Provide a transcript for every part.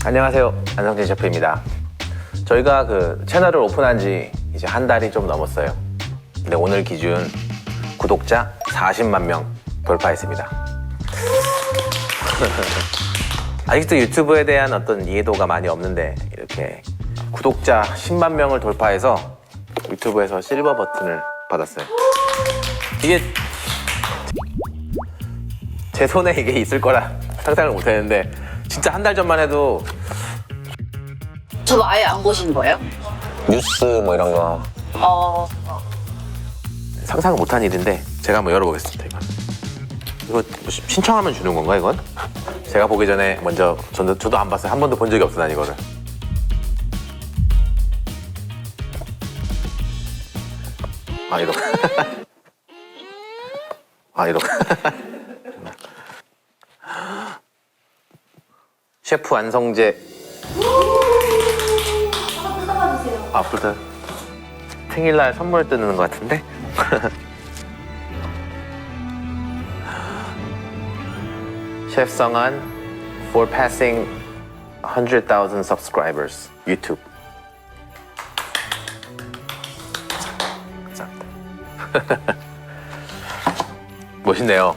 안녕하세요, 안성재 셰프입니다. 저희가 그 채널을 오픈한 지 이제 한 달이 좀 넘었어요. 근데 오늘 기준 구독자 40만 명 돌파했습니다. 아직도 유튜브에 대한 어떤 이해도가 많이 없는데 이렇게 구독자 10만 명을 돌파해서 유튜브에서 실버 버튼을 받았어요. 이게 제 손에 이게 있을 거라 상상을 못 했는데 진짜 한 달 전만 해도 저 아예 안 보신 거예요? 뉴스 뭐 이런 거 상상을 못한 일인데 제가 한번 열어보겠습니다. 이거 신청하면 주는 건가 이건? 제가 보기 전에 먼저 저도 안 봤어요. 한 번도 본 적이 없어 난 이거를. 아 이거 아 이거 셰프 안성재 아 불타 생일날 선물 뜯는 것 같은데? 셰프 성한 for passing 100,000 subscribers YouTube. 감사합니다. 멋있네요.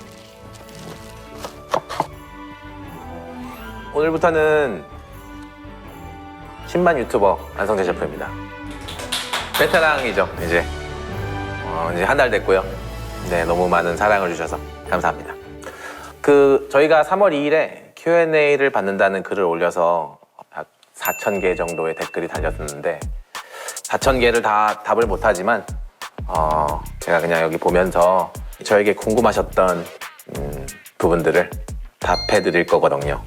오늘부터는 신반 유튜버 안성재 셰프입니다. 베테랑이죠, 이제. 이제 한 달 됐고요. 네, 너무 많은 사랑을 주셔서 감사합니다. 저희가 3월 2일에 Q&A를 받는다는 글을 올려서 4,000개 정도의 댓글이 달렸었는데 4,000개를 다 답을 못하지만 제가 그냥 여기 보면서 저에게 궁금하셨던 부분들을 답해드릴 거거든요.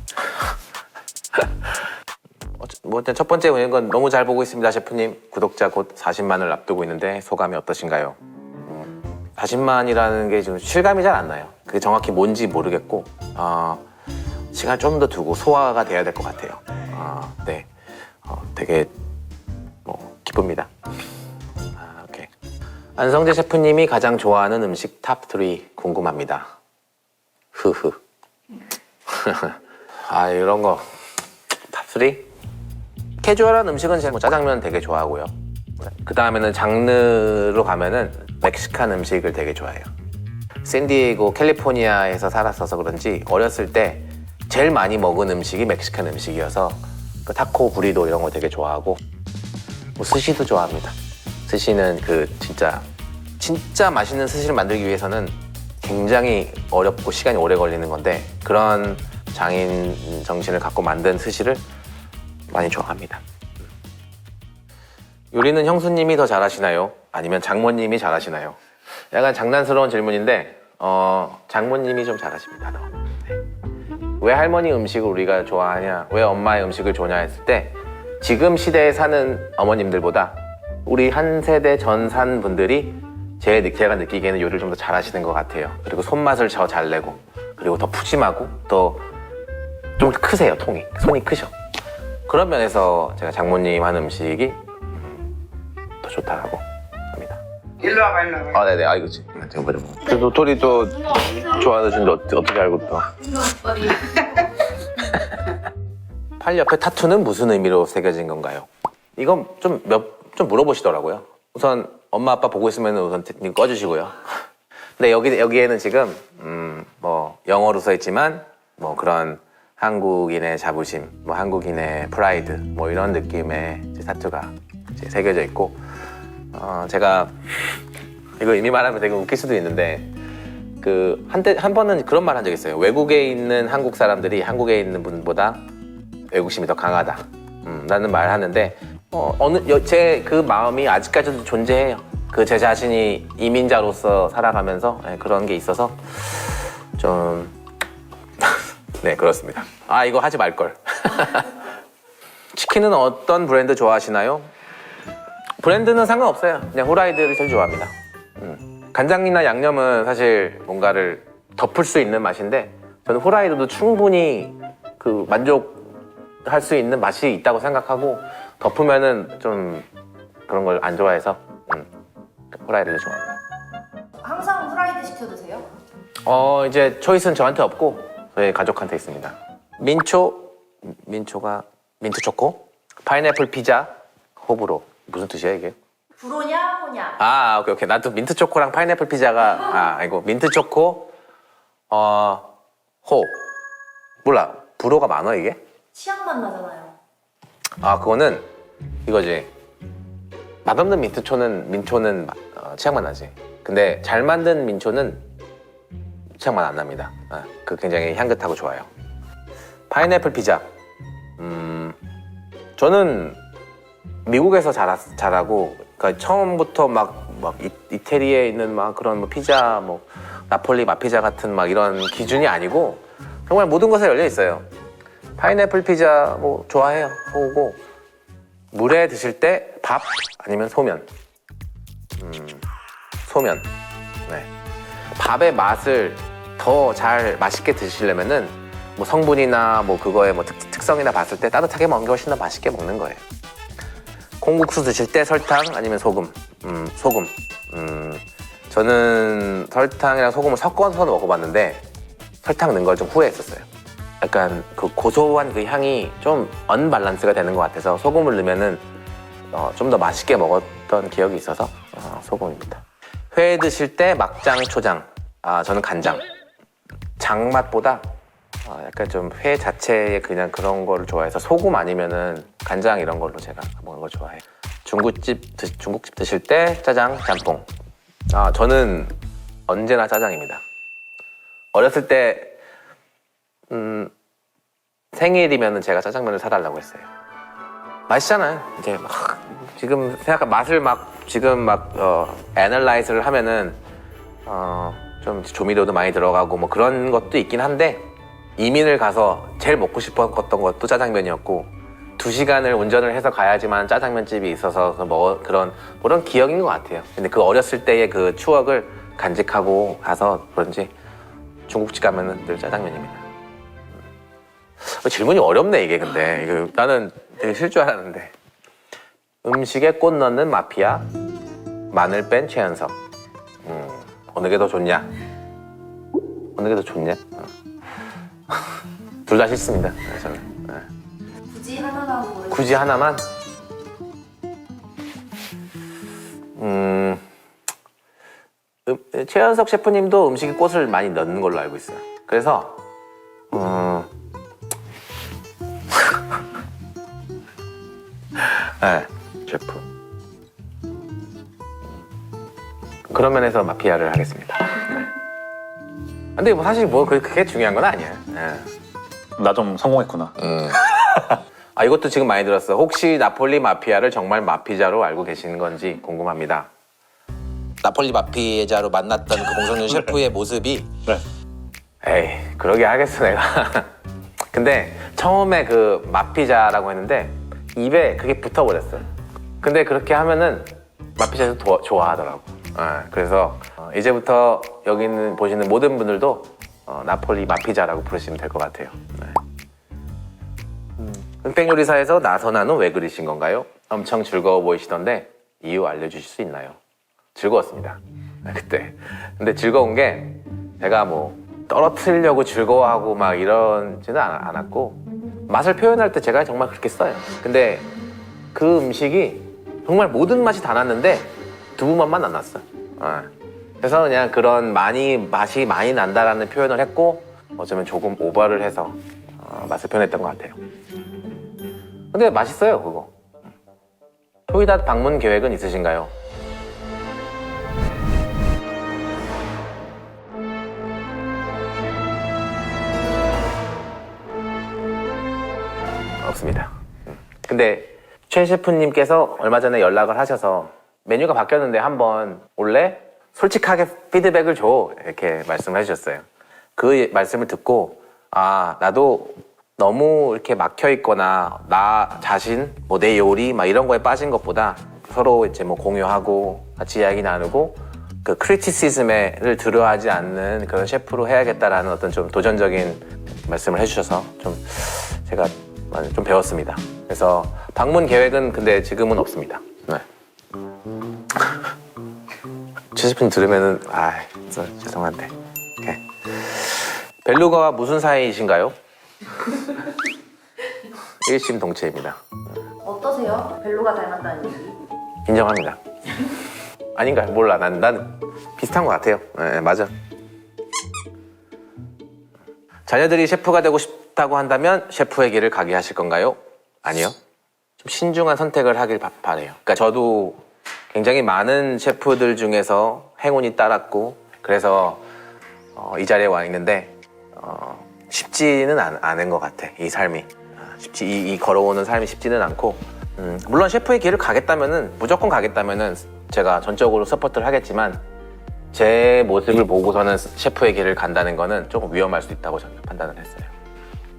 뭐 일단 첫 번째 건 너무 잘 보고 있습니다, 셰프님. 구독자 곧 40만을 앞두고 있는데 소감이 어떠신가요? 40만이라는 게 지금 실감이 잘 안 나요. 그게 정확히 뭔지 모르겠고 시간 좀 더 두고 소화가 돼야 될 것 같아요. 네, 되게 기쁩니다. 오케이. 안성재 셰프님이 가장 좋아하는 음식 탑3 궁금합니다. 흐흐. 이런 거 탑3? 캐주얼한 음식은 제가 짜장면 되게 좋아하고요. 그 다음에는 장르로 가면은 멕시칸 음식을 되게 좋아해요. 샌디에이고 캘리포니아에서 살았어서 그런지 어렸을 때 제일 많이 먹은 음식이 멕시칸 음식이어서 그 타코, 부리도 이런 거 되게 좋아하고 스시도 좋아합니다. 스시는 진짜 맛있는 스시를 만들기 위해서는 굉장히 어렵고 시간이 오래 걸리는 건데 그런 장인 정신을 갖고 만든 스시를 많이 좋아합니다. 요리는 형수님이 더 잘하시나요? 아니면 장모님이 잘하시나요? 약간 장난스러운 질문인데 장모님이 좀 잘하십니다. 더. 네. 왜 할머니 음식을 우리가 좋아하냐? 왜 엄마의 음식을 좋아하냐 했을 때 지금 시대에 사는 어머님들보다 우리 한 세대 전 산 분들이 제가 느끼기에는 요리를 좀 더 잘하시는 것 같아요. 그리고 손맛을 더 잘 내고 그리고 더 푸짐하고 더 좀 크세요. 손이 크셔. 그런 면에서 제가 장모님 하는 음식이 더 좋다라고 합니다. 일로 와봐. 네네, 그치. 제가 보자. 그 도토리 또 좋아하시는데 어떻게 알고 또. 팔 옆에 타투는 무슨 의미로 새겨진 건가요? 이건 좀 물어보시더라고요. 우선 엄마 아빠 보고 있으면 우선 꺼주시고요. 근데 여기에는 지금 뭐 영어로 써 있지만 뭐 그런 한국인의 자부심, 뭐 한국인의 프라이드, 뭐 이런 느낌의 타투가 이제 새겨져 있고, 제가 이거 의미 말하면 되게 웃길 수도 있는데 한 번은 그런 말 한 적 있어요. 외국에 있는 한국 사람들이 한국에 있는 분보다 외국심이 더 강하다. 라는 말 하는데 제 그 마음이 아직까지도 존재해요. 제 자신이 이민자로서 살아가면서 그런 게 있어서 좀 네, 그렇습니다. 이거 하지 말걸. 치킨은 어떤 브랜드 좋아하시나요? 브랜드는 상관없어요. 그냥 후라이드를 제일 좋아합니다. 간장이나 양념은 사실 뭔가를 덮을 수 있는 맛인데 저는 후라이드도 충분히 만족할 수 있는 맛이 있다고 생각하고 덮으면은 좀 그런 걸 안 좋아해서 후라이드를 좋아합니다. 항상 후라이드 시켜 드세요? 이제 초이스는 저한테 없고 저희 가족한테 있습니다. 민초가 민트 초코, 파인애플 피자, 호불호. 무슨 뜻이야 이게? 불호냐 호냐? 아, 오케이, 오케이. 나도 민트 초코랑 파인애플 피자가, 아이고, 민트 초코, 호. 몰라. 불호가 많아, 이게? 치약맛 나잖아요. 아, 그거는 이거지. 맛없는 민초는 치약맛 나지. 근데 잘 만든 민초는 치약맛 안 납니다. 그 굉장히 향긋하고 좋아요. 파인애플 피자. 저는 미국에서 자라고, 그러니까 처음부터 막 이태리에 있는 막 그런 뭐 피자, 뭐 나폴리 맛피자 같은 막 이런 기준이 아니고 정말 모든 것에 열려 있어요. 파인애플 피자 뭐 좋아해요. 오고 물에 드실 때 밥 아니면 소면. 소면. 네. 밥의 맛을 더 잘 맛있게 드시려면은 뭐 성분이나 뭐 그거의 뭐 특성이나 봤을 때 따뜻하게 먹는 게 훨씬 더 맛있게 먹는 거예요. 콩국수 드실 때 설탕 아니면 소금. 소금. 저는 설탕이랑 소금을 섞어서 먹어봤는데 설탕 넣은 걸 좀 후회했었어요. 약간 그 고소한 그 향이 좀 언밸런스가 되는 것 같아서 소금을 넣으면은 좀 더 맛있게 먹었던 기억이 있어서 소금입니다. 회 드실 때 막장, 초장. 저는 간장. 장맛보다 약간 좀 회 자체에 그냥 그런 거를 좋아해서 소금 아니면은 간장 이런 걸로 제가 먹는 걸 좋아해요. 중국집 드실 때 짜장, 짬뽕. 저는 언제나 짜장입니다. 어렸을 때 생일이면은 제가 짜장면을 사달라고 했어요. 맛있잖아요. 이제 막 지금 생각해 맛을 애널라이즈를 하면은 좀 조미료도 많이 들어가고 뭐 그런 것도 있긴 한데 이민을 가서 제일 먹고 싶었던 것도 짜장면이었고 2시간을 운전을 해서 가야지만 짜장면집이 있어서 그런 기억인 것 같아요. 근데 그 어렸을 때의 그 추억을 간직하고 가서 그런지 중국집 가면은 늘 짜장면입니다. 질문이 어렵네 이게 근데 나는 되게 쉬울 줄 알았는데 음식에 꽃 넣는 마피아 마늘 뺀 최연석 어느 게 더 좋냐? 어느 게 더 좋냐? 둘 다 싫습니다. 저는. 굳이 하나만 고르. 굳이 하나만? 최연석 셰프님도 음식에 꽃을 많이 넣는 걸로 알고 있어요. 그래서 네, 셰프. 그런 면에서 마피아를 하겠습니다. 근데 뭐 사실 뭐 그게 중요한 건 아니야. 네. 나 좀 성공했구나. 이것도 지금 많이 들었어. 혹시 나폴리 마피아를 정말 마피자로 알고 계시는 건지 궁금합니다. 나폴리 마피자로 만났던 그 공성윤 셰프의 모습이 네. 에이 그러게 하겠어 내가. 근데 처음에 그 마피자라고 했는데 입에 그게 붙어버렸어. 근데 그렇게 하면은 마피자에서 좋아하더라고. 그래서 이제부터 여기 있는 보시는 모든 분들도 나폴리 마피자라고 부르시면 될 것 같아요. 네. 흑백 요리사에서 나선아는 왜 그리신 건가요? 엄청 즐거워 보이시던데 이유 알려주실 수 있나요? 즐거웠습니다. 그때. 근데 즐거운 게 제가 뭐 떨어뜨리려고 즐거워하고 막 이러지는 않았고 맛을 표현할 때 제가 정말 그렇게 써요. 근데 그 음식이 정말 모든 맛이 다 났는데 두부맛만 안 났어요. 그래서 그냥 그런 맛이 많이 난다라는 표현을 했고 어쩌면 조금 오버를 해서 맛을 표현했던 것 같아요. 근데 맛있어요 그거. 토이닷 방문 계획은 있으신가요? 없습니다. 근데 최 셰프님께서 얼마 전에 연락을 하셔서 메뉴가 바뀌었는데 한번 올래? 솔직하게 피드백을 줘 이렇게 말씀을 해주셨어요. 그 말씀을 듣고 나도 너무 이렇게 막혀 있거나 나 자신 뭐 내 요리 막 이런 거에 빠진 것보다 서로 이제 뭐 공유하고 같이 이야기 나누고 그 크리티시즘을 들어하지 않는 그런 셰프로 해야겠다라는 어떤 좀 도전적인 말씀을 해주셔서 좀 제가 좀 배웠습니다. 그래서 방문 계획은 근데 지금은 없습니다. 네. 최 셰프님 들으면은 죄송한데. 벨루가와 무슨 사이이신가요? 일심동체입니다. 어떠세요? 벨로가 닮았다는 얘기. 인정합니다. 아닌가? 몰라. 난 비슷한 것 같아요. 네, 맞아. 자녀들이 셰프가 되고 싶다고 한다면 셰프의 길을 가게 하실 건가요? 아니요. 좀 신중한 선택을 하길 바래요. 그러니까 저도 굉장히 많은 셰프들 중에서 행운이 따랐고 그래서 이 자리에 와 있는데 쉽지는 않은 것 같아. 이 삶이 이 걸어오는 삶이 쉽지는 않고 물론 셰프의 길을 가겠다면은 무조건 가겠다면은 제가 전적으로 서포트를 하겠지만 제 모습을 보고서는 셰프의 길을 간다는 거는 조금 위험할 수 있다고 저는 판단을 했어요.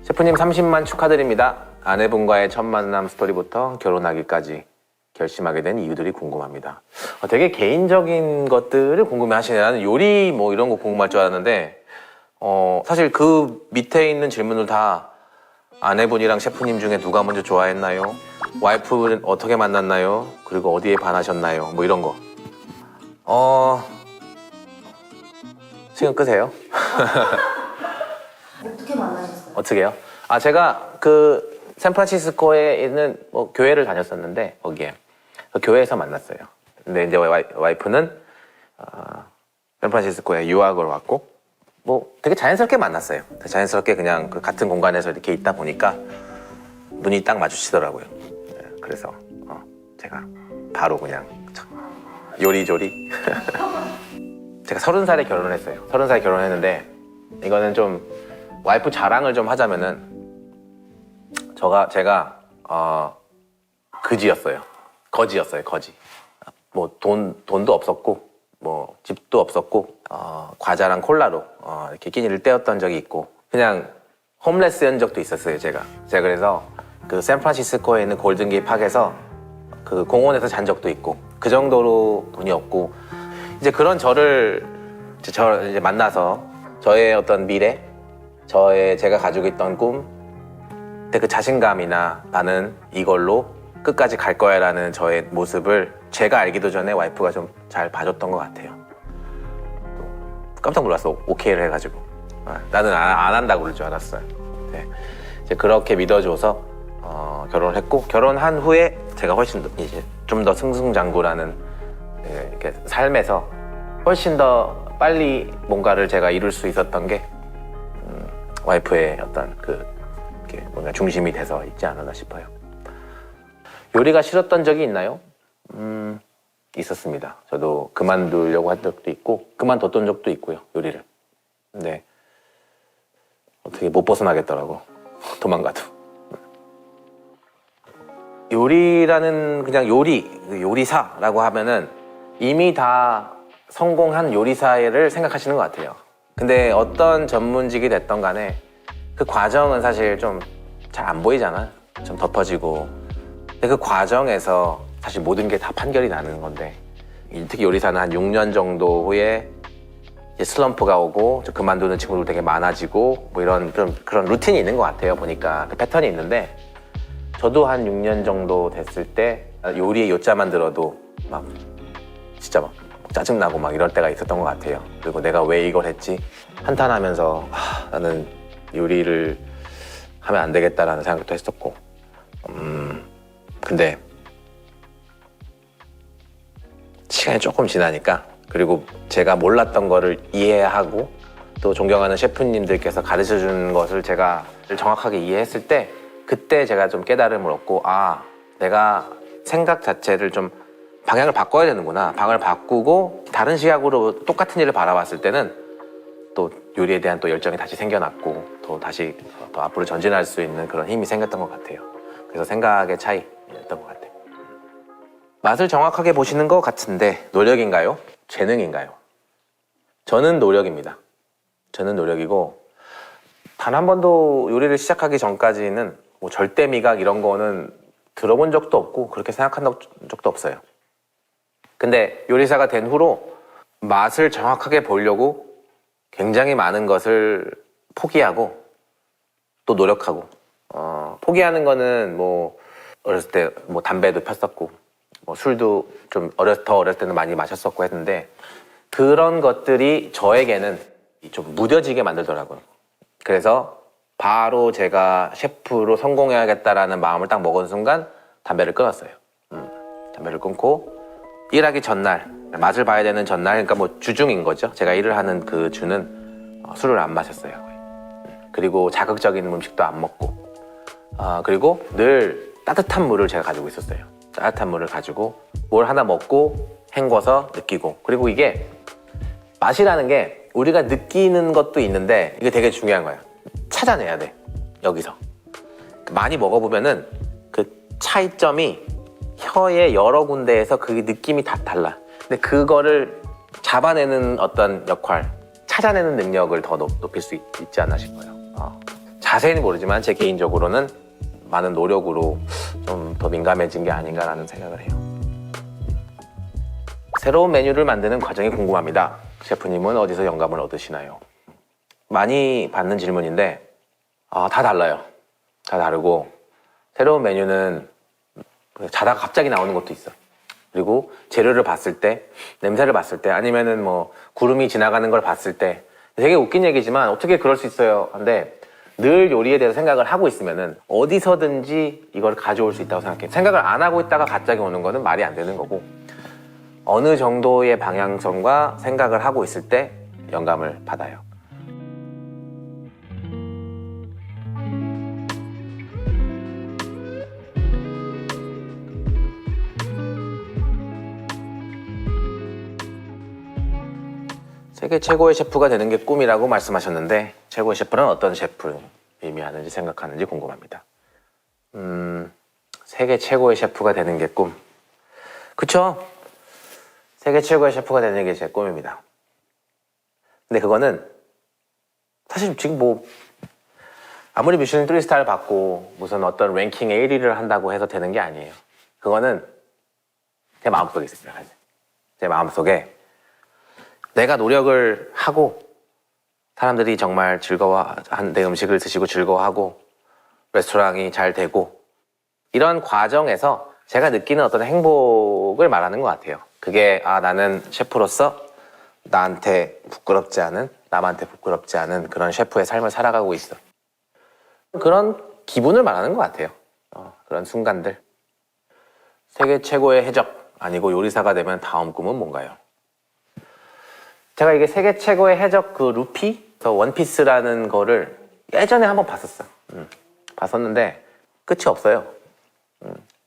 셰프님 30만 축하드립니다. 아내분과의 첫 만남 스토리부터 결혼하기까지 결심하게 된 이유들이 궁금합니다. 되게 개인적인 것들을 궁금해하시네. 나는 요리 뭐 이런 거 궁금할 줄 알았는데 사실 그 밑에 있는 질문을 다 아내분이랑 셰프님 중에 누가 먼저 좋아했나요? 와이프는 어떻게 만났나요? 그리고 어디에 반하셨나요? 뭐 이런 거. 지금 끄세요. 어떻게 만나셨어요? 어떻게요? 제가 그 샌프란시스코에 있는 뭐 교회를 다녔었는데 거기에 그 교회에서 만났어요. 근데 이제 와이프는 샌프란시스코에 유학을 왔고 뭐 되게 자연스럽게 만났어요. 자연스럽게 그냥 그 같은 공간에서 이렇게 있다 보니까 눈이 딱 마주치더라고요. 그래서 제가 바로 그냥 요리조리 제가 30살에 결혼을 했어요. 30살에 결혼했는데 이거는 좀 와이프 자랑을 좀 하자면은 제가 거지였어요. 거지. 뭐 돈도 없었고 뭐 집도 없었고 과자랑 콜라로 이렇게 끼니를 때웠던 적이 있고 그냥 홈레스인 적도 있었어요. 제가 그래서 그 샌프란시스코에 있는 골든게이트 팍에서 그 공원에서 잔 적도 있고 그 정도로 돈이 없고 이제 그런 저를 이제 만나서 저의 어떤 미래, 제가 가지고 있던 꿈, 그때 그 자신감이나 나는 이걸로 끝까지 갈 거야라는 저의 모습을 제가 알기도 전에 와이프가 좀 잘 봐줬던 것 같아요. 깜짝 놀랐어. 오케이를 해가지고 나는 안 한다고 그럴 줄 알았어요. 네. 이제 그렇게 믿어줘서 결혼을 했고 결혼한 후에 제가 훨씬 더 이제 좀 더 승승장구라는 이렇게 삶에서 훨씬 더 빨리 뭔가를 제가 이룰 수 있었던 게 와이프의 어떤 이렇게 뭔가 중심이 돼서 있지 않았나 싶어요. 요리가 싫었던 적이 있나요? 있었습니다. 저도 그만두려고 한 적도 있고 그만뒀던 적도 있고요. 요리를. 근데 어떻게 못 벗어나겠더라고. 도망가도. 요리라는 그냥 요리사라고 하면은 이미 다 성공한 요리사를 생각하시는 것 같아요. 근데 어떤 전문직이 됐던 간에 그 과정은 사실 좀 잘 안 보이잖아. 좀 덮어지고. 근데 그 과정에서 사실 모든 게 다 판결이 나는 건데 특히 요리사는 한 6년 정도 후에 이제 슬럼프가 오고 그만두는 친구들 되게 많아지고 뭐 이런 그런 루틴이 있는 것 같아요. 보니까 그 패턴이 있는데 저도 한 6년 정도 됐을 때 요리의 요자만 들어도 막 진짜 막 짜증나고 막 이럴 때가 있었던 것 같아요. 그리고 내가 왜 이걸 했지? 한탄하면서 나는 요리를 하면 안 되겠다라는 생각도 했었고 근데 시간이 조금 지나니까 그리고 제가 몰랐던 거를 이해하고 또 존경하는 셰프님들께서 가르쳐주는 것을 제가 정확하게 이해했을 때 그때 제가 좀 깨달음을 얻고 내가 생각 자체를 좀 방향을 바꿔야 되는구나. 방향을 바꾸고 다른 시각으로 똑같은 일을 바라봤을 때는 또 요리에 대한 또 열정이 다시 생겨났고 또 다시 더 앞으로 전진할 수 있는 그런 힘이 생겼던 것 같아요. 그래서 생각의 차이였던 것 같아요. 맛을 정확하게 보시는 것 같은데 노력인가요? 재능인가요? 저는 노력입니다. 저는 노력이고 단 한 번도 요리를 시작하기 전까지는 뭐 절대 미각 이런 거는 들어본 적도 없고 그렇게 생각한 적도 없어요. 근데 요리사가 된 후로 맛을 정확하게 보려고 굉장히 많은 것을 포기하고 또 노력하고 포기하는 거는 뭐 어렸을 때 뭐 담배도 폈었고 뭐 술도 좀 더 어렸을 때는 많이 마셨었고 했는데 그런 것들이 저에게는 좀 무뎌지게 만들더라고요. 그래서 바로 제가 셰프로 성공해야겠다라는 마음을 딱 먹은 순간 담배를 끊었어요. 담배를 끊고 일하기 전날, 맛을 봐야 되는 전날, 그러니까 뭐 주중인 거죠. 제가 일을 하는 그 주는 술을 안 마셨어요. 거의. 그리고 자극적인 음식도 안 먹고, 그리고 늘 따뜻한 물을 제가 가지고 있었어요. 따뜻한 물을 가지고 뭘 하나 먹고 헹궈서 느끼고, 그리고 이게 맛이라는 게 우리가 느끼는 것도 있는데 이게 되게 중요한 거예요. 찾아내야 돼. 여기서 많이 먹어보면은 그 차이점이 혀의 여러 군데에서 그 느낌이 다 달라. 근데 그거를 잡아내는 어떤 역할, 찾아내는 능력을 더 높일 수 있지 않나 싶어요. 자세히는 모르지만 제 개인적으로는 많은 노력으로 좀 더 민감해진 게 아닌가라는 생각을 해요. 새로운 메뉴를 만드는 과정이 궁금합니다. 셰프님은 어디서 영감을 얻으시나요? 많이 받는 질문인데 다 달라요. 다 다르고 새로운 메뉴는 자다가 갑자기 나오는 것도 있어. 그리고 재료를 봤을 때, 냄새를 봤을 때, 아니면은 뭐 구름이 지나가는 걸 봤을 때, 되게 웃긴 얘기지만 어떻게 그럴 수 있어요. 근데 늘 요리에 대해서 생각을 하고 있으면은 어디서든지 이걸 가져올 수 있다고 생각해. 생각을 안 하고 있다가 갑자기 오는 거는 말이 안 되는 거고, 어느 정도의 방향성과 생각을 하고 있을 때 영감을 받아요. 세계 최고의 셰프가 되는 게 꿈이라고 말씀하셨는데 최고의 셰프는 어떤 셰프를 의미하는지 생각하는지 궁금합니다. 세계 최고의 셰프가 되는 게 꿈. 그쵸? 세계 최고의 셰프가 되는 게 제 꿈입니다. 근데 그거는 사실 지금 뭐 아무리 미슐린 3스타를 받고 무슨 어떤 랭킹의 1위를 한다고 해서 되는 게 아니에요. 그거는 제 마음속에 있습니다. 제 마음속에 내가 노력을 하고 사람들이 정말 내 음식을 드시고 즐거워하고 레스토랑이 잘 되고 이런 과정에서 제가 느끼는 어떤 행복을 말하는 것 같아요. 그게 나는 셰프로서 나한테 부끄럽지 않은, 남한테 부끄럽지 않은 그런 셰프의 삶을 살아가고 있어. 그런 기분을 말하는 것 같아요. 그런 순간들. 세계 최고의 해적 아니고 요리사가 되면 다음 꿈은 뭔가요? 제가 이게 세계 최고의 해적 그 루피? 원피스라는 거를 예전에 한번 봤었어요. 봤었는데 끝이 없어요.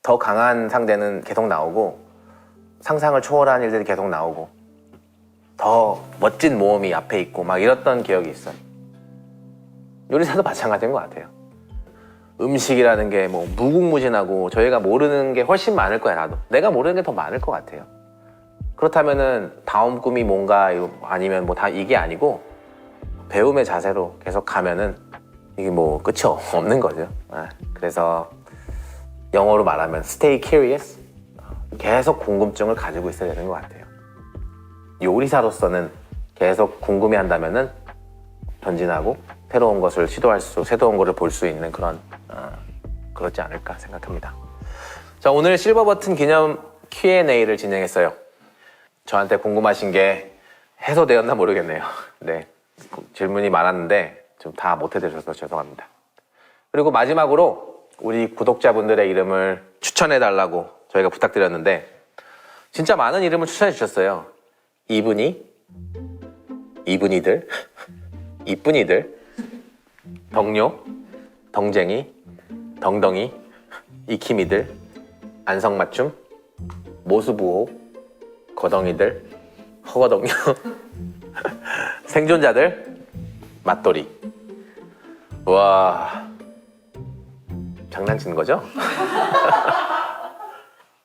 더 강한 상대는 계속 나오고 상상을 초월한 일들이 계속 나오고 더 멋진 모험이 앞에 있고 막 이랬던 기억이 있어요. 요리사도 마찬가지인 것 같아요. 음식이라는 게 뭐 무궁무진하고 저희가 모르는 게 훨씬 많을 거야. 나도 내가 모르는 게 더 많을 것 같아요. 그렇다면은 다음 꿈이 뭔가 아니면 뭐 다 이게 아니고 배움의 자세로 계속 가면은 이게 뭐 끝이 없는 거죠. 그래서 영어로 말하면 stay curious, 계속 궁금증을 가지고 있어야 되는 것 같아요. 요리사로서는 계속 궁금해한다면은 전진하고 새로운 것을 새로운 것을 볼 수 있는 그런 그렇지 않을까 생각합니다. 자, 오늘 실버 버튼 기념 Q&A를 진행했어요. 저한테 궁금하신 게 해소되었나 모르겠네요. 네, 질문이 많았는데 좀 다 못해드려서 죄송합니다. 그리고 마지막으로 우리 구독자분들의 이름을 추천해달라고 저희가 부탁드렸는데 진짜 많은 이름을 추천해 주셨어요. 이분이들, 이쁜이들, 덕뇨, 덩쟁이, 덩덩이, 이키미들, 안성맞춤, 모수부호, 거덩이들, 허거덩요, 생존자들, 맛돌이. 와, 장난치는 거죠?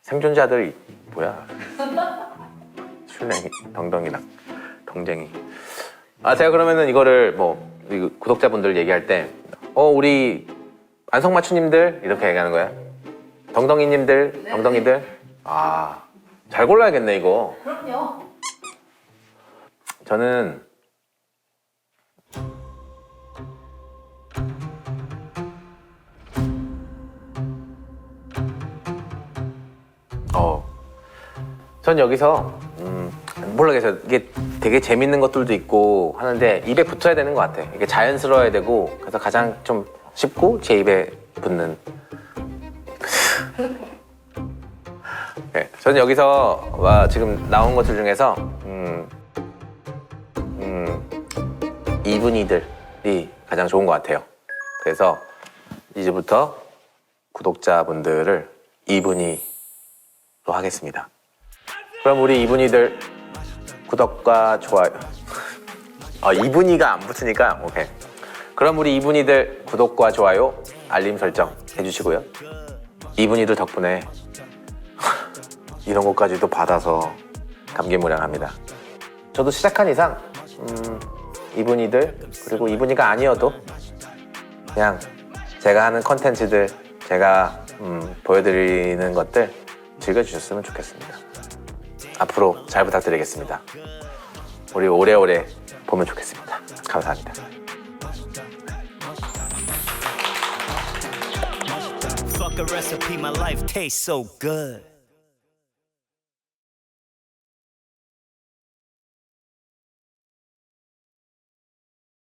생존자들 뭐야? 술랭이, 덩덩이랑 덩쟁이. 제가 그러면은 이거를 구독자분들 얘기할 때 우리 안성맞춤님들 이렇게 얘기하는 거야? 덩덩이님들, 덩덩이들. 잘 골라야겠네 이거. 그럼요. 저는 전 여기서 모르겠어요. 이게 되게 재밌는 것들도 있고 하는데 입에 붙어야 되는 것 같아. 이게 자연스러워야 되고 그래서 가장 좀 쉽고 제 입에 붙는. 네, 저는 여기서 지금 나온 것들 중에서 이분이들이 가장 좋은 것 같아요. 그래서 이제부터 구독자분들을 이분이로 하겠습니다. 그럼 우리 이분이들 구독과 좋아요. 이분이가 안 붙으니까 오케이. 그럼 우리 이분이들 구독과 좋아요, 알림 설정 해주시고요. 이분이들 덕분에 이런 것까지도 받아서 감개무량합니다. 저도 시작한 이상 이분이들 그리고 이분이가 아니어도 그냥 제가 하는 컨텐츠들 제가 보여드리는 것들 즐겨주셨으면 좋겠습니다. 앞으로 잘 부탁드리겠습니다. 우리 오래오래 보면 좋겠습니다. 감사합니다. Fuck a recipe, my life tastes so good.